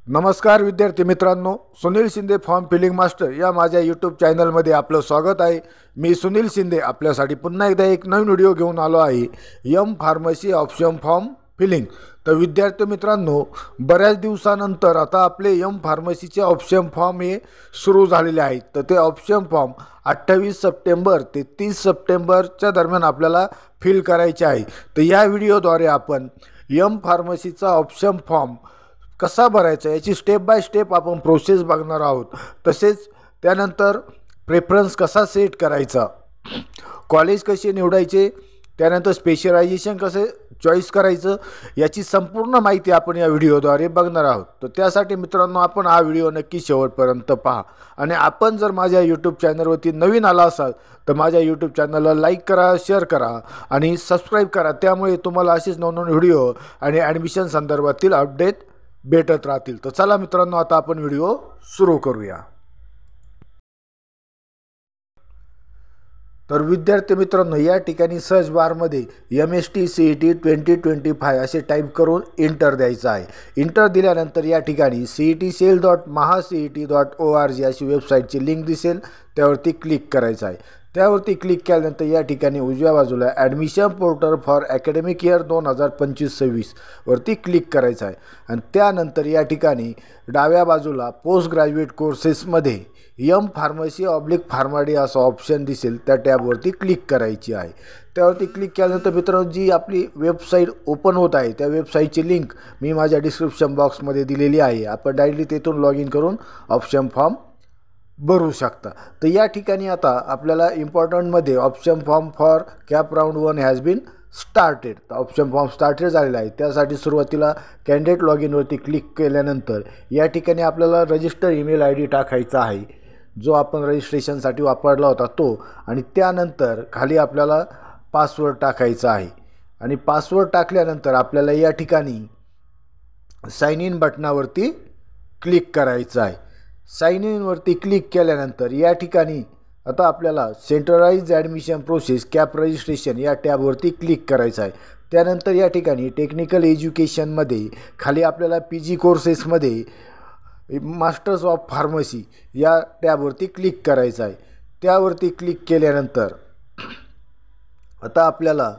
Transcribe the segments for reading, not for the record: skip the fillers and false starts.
नमस्कार विद्यार्थी मित्रांनो, Sunil Shinde form filling master या माझ्या यूट्यूब चॅनलमध्ये आपलं स्वागत आहे। मी सुनील शिंदे आपल्यासाठी पुन्हा एकदा एक नवीन व्हिडिओ घेऊन आलो आहे। M pharmacy option form filling. तर विद्यार्थी मित्रांनो, बऱ्याच दिवसानंतर आता आपले एम फार्मसीचे ऑप्शन फॉर्म हे सुरू झालेले आहेत। तर ते ऑप्शन फॉर्म 28 सप्टेंबर ते 30 सप्टेंबरच्या दरम्यान आपल्याला फिल करायचे आहे। तर या व्हिडिओद्वारे आपण एम फार्मसीचा ऑप्शन फॉर्म कसा भरायचा याची स्टेप बाय स्टेप आपण प्रोसेस बघणार आहोत। तसेच त्यानंतर प्रेफरन्स कसा सेट करायचा, कॉलेज कसे निवडायचे, त्यानंतर स्पेशलायझेशन कसे चॉईस करायचं याची संपूर्ण माहिती आपण या व्हिडिओद्वारे बघणार आहोत। तर त्यासाठी मित्रांनो, आपण हा व्हिडिओ नक्की शेवटपर्यंत पहा। आणि आपण जर माझ्या यूट्यूब चॅनलवरती नवीन आला असाल तर माझ्या यूट्यूब चॅनलला लाईक करा, शेअर करा आणि सबस्क्राईब करा। त्यामुळे तुम्हाला असेच नवनवीन व्हिडिओ आणि ॲडमिशन संदर्भातील अपडेट भेटत राहतील। तर चला मित्रांनो, आता आपण व्हिडिओ सुरू करूया। तर विद्यार्थी मित्रांनो, या ठिकाणी सर्च बारमध्ये MST CET 2025 असे टाईप करून इंटर द्यायचं आहे। इंटर दिल्यानंतर या ठिकाणी cetcell.mahaCET.org अशी वेबसाईटची लिंक दिसेल, त्यावरती क्लिक करायचं आहे। त्यावरती क्लिक केल्यानंतर या ठिकाणी उजव्या बाजूला admission portal for academic year 2025-26 वरती क्लिक करायचं आहे। आणि त्यानंतर या ठिकाणी डाव्या बाजूला पोस्ट ग्रॅज्युएट कोर्सेसमध्ये एम फार्मसी फार्माडी असं ऑप्शन दिसेल, त्या टॅबवरती क्लिक करायची आहे। त्यावरती क्लिक केल्यानंतर मित्रांनो, जी आपली वेबसाईट ओपन होत आहे त्या वेबसाईटची लिंक मी माझ्या डिस्क्रिप्शन बॉक्समध्ये दिलेली आहे। आपण डायरेक्टली तेथून लॉग इन करून ऑप्शन फॉर्म भरू शकता। तर या ठिकाणी आता आपल्याला इम्पॉर्टंटमध्ये option form for CAP round 1 has been started, तर ऑप्शन फॉर्म स्टार्टेड झालेला आहे। त्यासाठी सुरुवातीला कॅन्डिडेट लॉग इनवरती क्लिक केल्यानंतर या ठिकाणी आपल्याला रजिस्टर ईमेल ID टाकायचा आहे, जो आपण रजिस्ट्रेशनसाठी वापरला होता तो। आणि त्यानंतर खाली आपल्याला पासवर्ड टाकायचा आहे। आणि पासवर्ड टाकल्यानंतर आपल्याला या ठिकाणी साइन इन बटनावरती क्लिक करायचं आहे। साइन इनवरती क्लिक केल्यानंतर या ठिकाणी आता आपल्याला centralised admission process cap registration या टॅबवरती क्लिक करायचं आहे। त्यानंतर या ठिकाणी टेक्निकल एज्युकेशनमध्ये खाली आपल्याला PG कोर्सेसमध्ये मास्टर्स ऑफ फार्मसी या टॅबवरती क्लिक करायचं आहे। त्यावरती क्लिक केल्यानंतर आता आपल्याला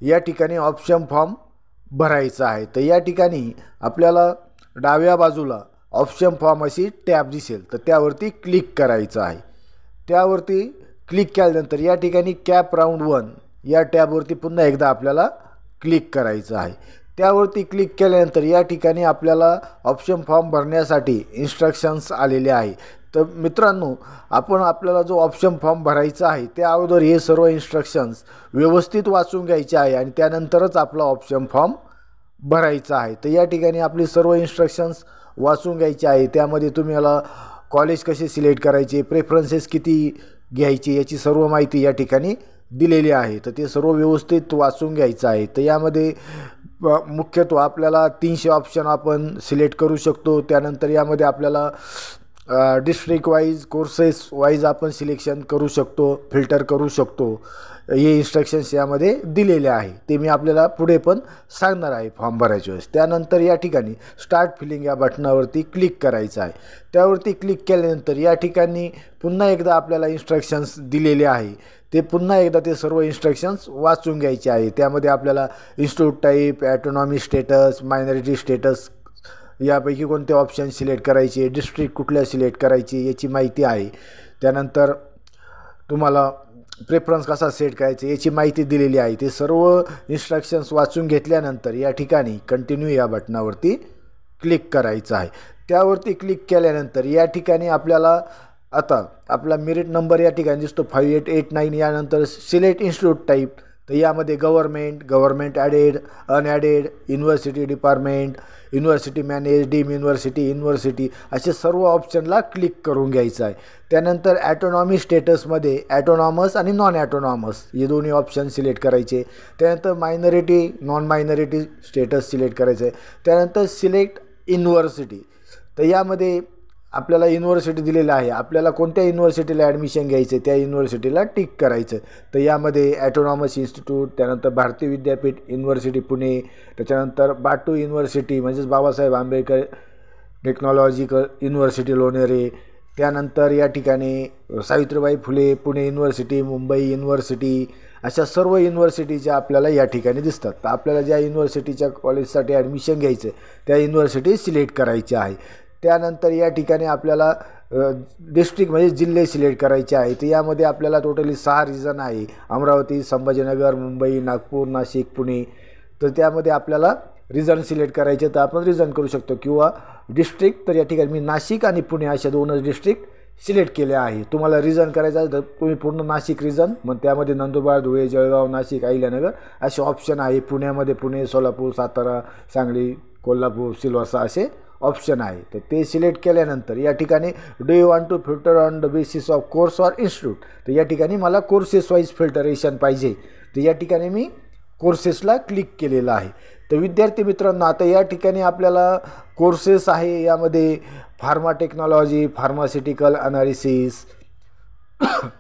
या ठिकाणी ऑप्शन फॉर्म भरायचा आहे। तर या ठिकाणी आपल्याला डाव्या बाजूला ऑप्शन फॉर्म अशी टॅब दिसेल, तर त्यावरती क्लिक करायचं आहे। त्यावरती क्लिक केल्यानंतर या ठिकाणी कॅप राऊंड 1 या टॅबवरती पुन्हा एकदा आपल्याला क्लिक करायचं आहे। त्यावरती क्लिक केल्यानंतर या ठिकाणी आपल्याला ऑप्शन फॉर्म भरण्यासाठी इन्स्ट्रक्शन्स आलेले आहे। तर मित्रांनो, आपण आपल्याला जो ऑप्शन फॉर्म भरायचा आहे त्या अगोदर हे सर्व इन्स्ट्रक्शन्स व्यवस्थित वाचून घ्यायचे आहे आणि त्यानंतरच आपला ऑप्शन फॉर्म भरायचा आहे। तर या ठिकाणी आपली सर्व इन्स्ट्रक्शन्स वाचून घ्यायचे आहे। त्यामध्ये तुम्हाला कॉलेज कसे सिलेक्ट करायचे, प्रेफरन्सेस किती घ्यायचे याची सर्व माहिती या ठिकाणी दिलेली आहे। तर ते सर्व व्यवस्थित वाचून घ्यायचं आहे। तर यामध्ये मुख्यत्वे आपल्याला 300 ऑप्शन आपण सिलेक्ट करू शकतो। त्यानंतर यामध्ये आपल्याला डिस्ट्रिक्ट वाईज, कोर्सेस वाईज आपण सिलेक्शन करू शकतो, फिल्टर करू शकतो। हे इन्स्ट्रक्शन्स यामध्ये दिलेले आहे, ते मी आपल्याला पुढे पण सांगणार आहे फॉर्म भरायच्या वेळेस। त्यानंतर या ठिकाणी स्टार्ट फिलिंग या बटनावरती क्लिक करायचं आहे। त्यावरती क्लिक केल्यानंतर या ठिकाणी पुन्हा एकदा आपल्याला इन्स्ट्रक्शन्स दिलेले आहे, ते पुन्हा एकदा ते सर्व इन्स्ट्रक्शन्स वाचून घ्यायचे आहे। त्यामध्ये आपल्याला institute type, autonomy status, minority status यापैकी कोणते ऑप्शन सिलेक्ट करायचे, डिस्ट्रिक्ट कुठल्या सिलेक्ट करायचे याची माहिती आहे। त्यानंतर तुम्हाला प्रेफरन्स कसा सेट करायचा याची माहिती दिलेली आहे। ते सर्व इन्स्ट्रक्शन्स वाचून घेतल्यानंतर या ठिकाणी कंटिन्यू या बटनावरती क्लिक करायचं आहे। त्यावरती क्लिक केल्यानंतर या ठिकाणी आपल्याला आता आपला मेरिट नंबर या ठिकाणी दिसतो 5889। यानंतर सिलेक्ट इन्स्टिट्यूट टाईप, तर यामध्ये government aided, unaided, university department, university manage, deem university असे सर्व ऑप्शनला क्लिक करून घ्यायचं आहे। त्यानंतर ॲटोनॉमी स्टेटसमध्ये ॲटोनॉमस आणि नॉन ॲटोनॉमस हे दोन्ही ऑप्शन सिलेक्ट करायचे। त्यानंतर minority, non minority status select करायचं आहे। त्यानंतर सिलेक्ट युनिव्हर्सिटी, तर यामध्ये आपल्याला युनिव्हर्सिटी दिलेलं आहे, आपल्याला कोणत्या युनिव्हर्सिटीला ॲडमिशन घ्यायचं त्या युनिव्हर्सिटीला टिक करायचं। तर यामध्ये ॲटोनॉमस इन्स्टिट्यूट, त्यानंतर भारतीय विद्यापीठ युनिव्हर्सिटी पुणे, त्याच्यानंतर बाटू युनिव्हर्सिटी म्हणजेच बाबासाहेब आंबेडकर टेक्नॉलॉजिकल युनिव्हर्सिटी लोणेरे, त्यानंतर या ठिकाणी सावित्रीबाई फुले पुणे युनिव्हर्सिटी, मुंबई युनिव्हर्सिटी, अशा सर्व युनिव्हर्सिटीच्या आपल्याला या ठिकाणी दिसतात. तर आपल्याला ज्या युनिव्हर्सिटीच्या कॉलेजसाठी ॲडमिशन घ्यायचं आहे त्या युनिव्हर्सिटी सिलेक्ट करायची आहे. त्यानंतर या ठिकाणी आपल्याला डिस्ट्रिक्ट म्हणजे जिल्हे सिलेक्ट करायचे आहे. तर यामध्ये आपल्याला टोटली 6 रिजन आहे, अमरावती, संभाजीनगर, मुंबई, नागपूर, नाशिक, पुणे. तर त्यामध्ये आपल्याला रिजन सिलेक्ट करायचे, तर आपण रिजन करू शकतो किंवा डिस्ट्रिक्ट. तर या ठिकाणी मी नाशिक आणि पुणे अशा 2च डिस्ट्रिक्ट सिलेक्ट केले आहे. तुम्हाला रिजन करायचं आहे तर तुम्ही पूर्ण नाशिक रिजन, मग त्यामध्ये नंदुरबार, धुळे, जळगाव, नाशिक, अहिल्यानगर असे ऑप्शन आहे. पुण्यामध्ये पुणे, सोलापूर, सातारा, सांगली, कोल्हापूर, सिल्वासा असे ऑप्शन आहे. तर ते सिलेक्ट केल्यानंतर या ठिकाणी do you want to filter on the basis of course or institute. तर या ठिकाणी मला कोर्सेस वाईज फिल्टरेशन पाहिजे. तर या ठिकाणी मी कोर्सेसला क्लिक केलेलं आहे. तर विद्यार्थी मित्रांनो, आता या ठिकाणी आपल्याला कोर्सेस आहे, यामध्ये pharma technology, pharmaceutical analysis,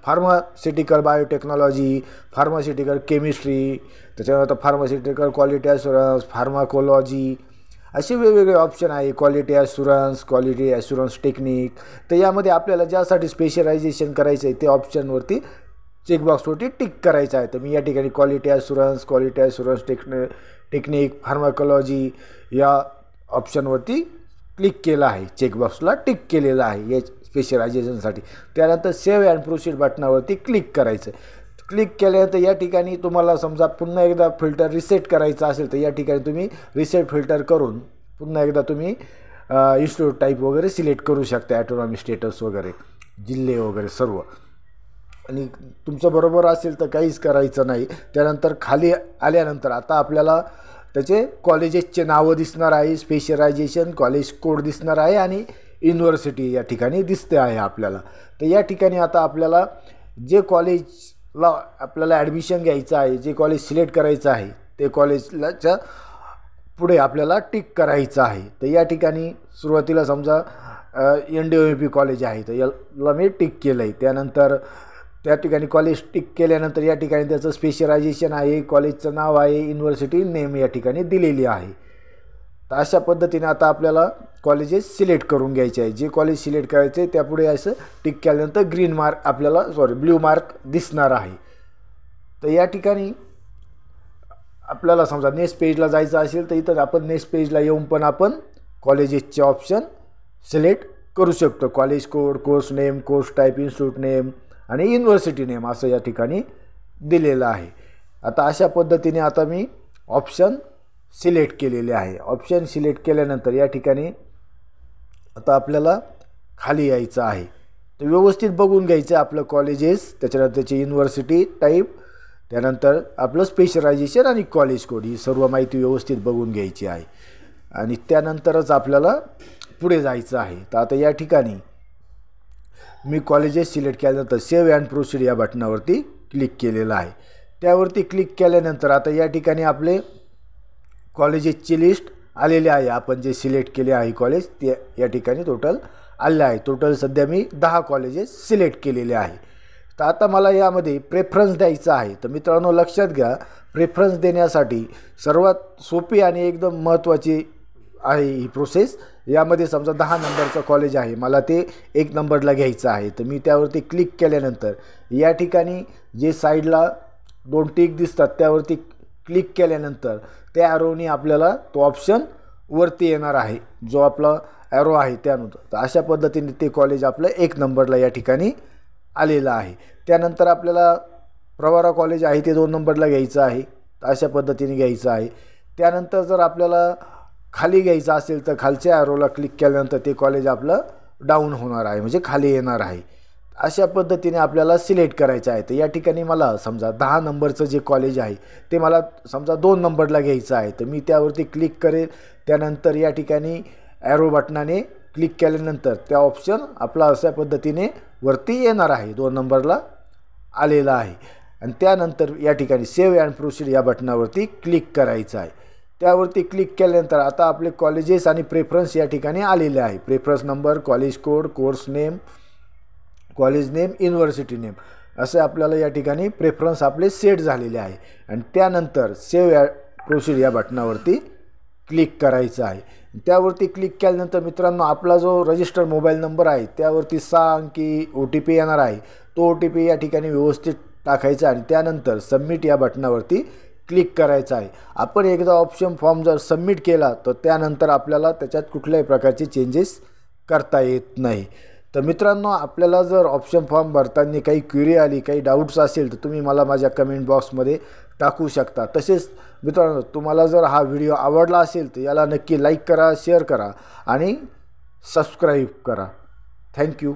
pharmaceutical biotechnology, pharmaceutical chemistry, त्याच्यानंतर फार्मास्युटिकल क्वालिटी ॲश्युरन्स, फार्माकोलॉजी असे वेगवेगळे ऑप्शन आहे. Quality assurance technique. तर यामध्ये आपल्याला ज्यासाठी स्पेशलायझेशन करायचं आहे ते ऑप्शनवरती चेकबॉक्सवरती टिक करायचं आहे. तर मी या ठिकाणी क्वालिटी ॲश्युरन्स टेक्निक, फार्माकोलॉजी या ऑप्शनवरती क्लिक केलं आहे, चेकबॉक्सला टिक केलेलं आहे या स्पेशलायझेशनसाठी. त्यानंतर सेव्ह अँड प्रोसीड बटनावरती क्लिक करायचं. क्लिक केल्यानंतर या ठिकाणी तुम्हाला समजा पुन्हा एकदा फिल्टर रिसेट करायचं असेल तर या ठिकाणी तुम्ही रिसेट फिल्टर करून पुन्हा एकदा तुम्ही इन्स्टिट्यूट टाईप वगैरे सिलेक्ट करू शकता, ॲटोनॉमी स्टेटस वगैरे, जिल्हे वगैरे सर्व. आणि तुमचं बरोबर असेल तर काहीच करायचं नाही. त्यानंतर खाली आल्यानंतर आता आपल्याला त्याचे कॉलेजेसचे नावं दिसणार आहे, स्पेशलायझेशन, कॉलेज कोड दिसणार आहे आणि युनिव्हर्सिटी या ठिकाणी दिसते आहे आपल्याला. तर या ठिकाणी आता आपल्याला जे कॉलेजला आपल्याला ॲडमिशन घ्यायचं आहे, जे कॉलेज सिलेक्ट करायचं आहे ते कॉलेजलाच्या पुढे आपल्याला टिक करायचं आहे. तर या ठिकाणी सुरुवातीला समजा NDOMP कॉलेज आहे, तर याला मी टिक केलं आहे. त्यानंतर त्या ठिकाणी कॉलेज टिक केल्यानंतर या ठिकाणी त्याचं स्पेशलायझेशन आहे, कॉलेजचं नाव आहे, युनिव्हर्सिटी नेम या ठिकाणी दिलेली आहे. तर अशा पद्धतीने आता आपल्याला कॉलेजेस सिलेक्ट करून घ्यायचे आहे. जे कॉलेज सिलेक्ट करायचे त्यापुढे असं टिक केल्यानंतर ग्रीन मार्क आपल्याला ब्ल्यू मार्क दिसणार आहे. तर या ठिकाणी आपल्याला समजा नेक्स्ट पेजला जायचं असेल तर इथं आपण नेक्स्ट पेजला येऊन पण आपण कॉलेजेसचे ऑप्शन सिलेक्ट करू शकतो. College code, course name, course type, institute name आणि युनिव्हर्सिटी नेम असं या ठिकाणी दिलेलं आहे. आता अशा पद्धतीने आता मी ऑप्शन सिलेक्ट केलेले आहे. ऑप्शन सिलेक्ट केल्यानंतर या ठिकाणी आता आपल्याला खाली यायचं आहे. तर व्यवस्थित बघून घ्यायचं आपलं कॉलेजेस, त्याच्यानंतर त्याची युनिव्हर्सिटी टाईप, त्यानंतर आपलं स्पेशलायझेशन आणि कॉलेज कोड, ही सर्व माहिती व्यवस्थित बघून घ्यायची आहे आणि त्यानंतरच आपल्याला पुढे जायचं आहे. तर आता या ठिकाणी मी कॉलेजेस सिलेक्ट केल्यानंतर सेव्ह अँड प्रोसीड या बटनावरती क्लिक केलेलं आहे. त्यावरती क्लिक केल्यानंतर आता या ठिकाणी आपले कॉलेजेसची लिस्ट आलेली आहे. आपण जे सिलेक्ट केले आहे कॉलेज ते या ठिकाणी टोटल आले आहे. टोटल सध्या मी 10 कॉलेजेस सिलेक्ट केलेले आहे. तर आता मला यामध्ये प्रेफरन्स द्यायचा आहे. तर मित्रांनो लक्षात घ्या, प्रेफरन्स देण्यासाठी सर्वात सोपी आणि एकदम महत्त्वाची आहे ही प्रोसेस. यामध्ये समजा 10 नंबरचं कॉलेज आहे, मला ते 1 नंबरला घ्यायचं आहे. तर मी त्यावरती क्लिक केल्यानंतर या ठिकाणी जे साईडला 2 टिक दिसतात त्यावरती क्लिक केल्यानंतर त्या ॲरोनी आपल्याला तो ऑप्शन वरती येणार आहे, जो आपला ॲरो आहे त्यानुसार. तर अशा पद्धतीने ते कॉलेज आपलं 1 नंबरला या ठिकाणी आलेलं आहे. त्यानंतर आपल्याला प्रवारा कॉलेज आहे ते 2 नंबरला घ्यायचं आहे. तर अशा पद्धतीने घ्यायचं आहे. त्यानंतर जर आपल्याला खाली घ्यायचं असेल तर खालच्या ॲरोला क्लिक केल्यानंतर ते कॉलेज आपलं डाऊन होणार आहे, म्हणजे खाली येणार आहे. अशा पद्धतीने आपल्याला सिलेक्ट करायचं आहे. तर या ठिकाणी मला समजा 10 नंबरचं जे कॉलेज आहे ते मला समजा 2 नंबरला घ्यायचं आहे. तर मी त्यावरती क्लिक करेल. त्यानंतर या ठिकाणी ॲरो बटनाने क्लिक केल्यानंतर त्या ऑप्शन आपला अशा पद्धतीने वरती येणार आहे, 2 नंबरला आलेला आहे. आणि त्यानंतर या ठिकाणी सेव्ह अँड प्रोसीड या बटनावरती क्लिक करायचं आहे. त्यावरती क्लिक केल्यानंतर आता आपले कॉलेजेस आणि प्रेफरन्स या ठिकाणी आलेले आहे. Preference number, college code, course name, college name, university name असे आपल्याला या ठिकाणी प्रेफरन्स आपले सेट झालेले आहे. आणि त्यानंतर सेव्ह प्रोसीड या बटनावरती क्लिक करायचं आहे. त्यावरती क्लिक केल्यानंतर मित्रांनो आपला जो रजिस्टर मोबाईल नंबर आहे त्यावरती 6 अंकी OTP येणार आहे. तो OTP या ठिकाणी व्यवस्थित टाकायचा आणि त्यानंतर सबमिट या बटनावरती क्लिक करायचं आहे. आपण एकदा ऑप्शन फॉर्म जर सबमिट केला तर त्यानंतर आपल्याला त्याच्यात कुठल्याही प्रकारचे चेंजेस करता येत नाही. तर मित्रांनो आपल्याला जर ऑप्शन फॉर्म भरताना काही क्वेरी आली, काही डाऊट्स असेल तर तुम्ही मला माझ्या कमेंट बॉक्समध्ये टाकू शकता. तसेच मित्रांनो तुम्हाला जर हा व्हिडिओ आवडला असेल तर याला नक्की लाईक करा, शेअर करा आणि सबस्क्राईब करा. थँक्यू.